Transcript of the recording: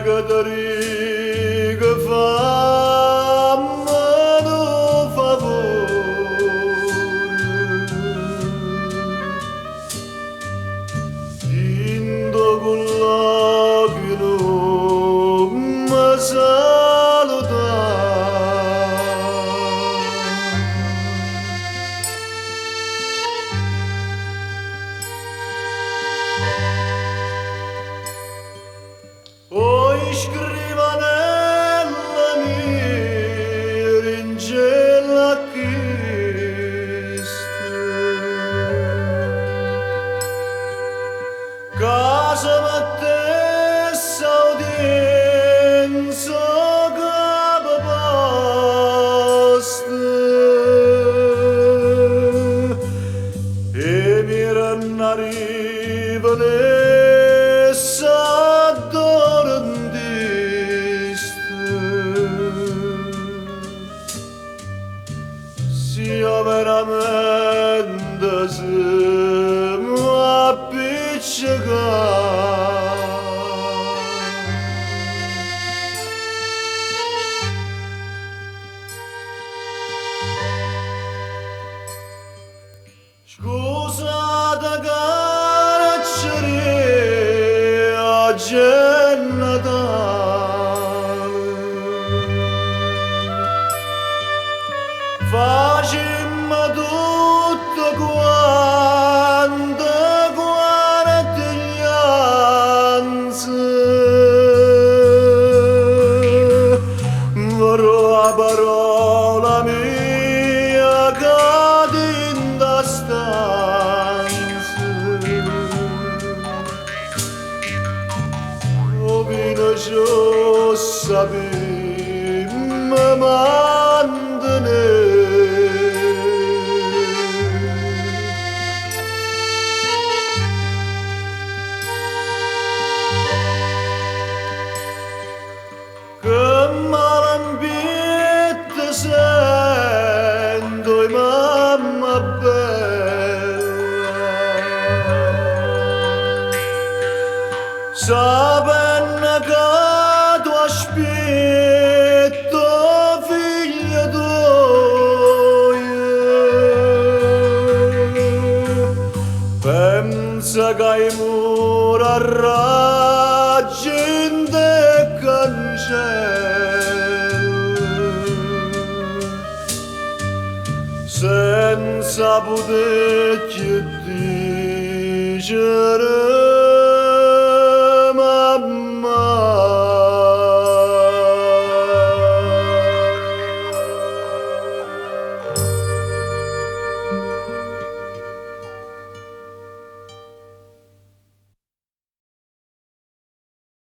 Caterica fammi un favore, tinto con l'occhio non mi salutare. Poi scrivanella mia ringella a Cristo, casa mettessa udienza capo posta, e mi arrivano sia veramente se mi appiccica. Scusate carcere oggi è Natale, facemmo tutto quanto guardiglianza, però la parola mia cade in da stanza, o vino ciò sapemmo mantenere. Che malambietta sento, mamma bella, sapendo che tu aspetto figlia tua, pensa che hai mura raggiunto senza poter dicere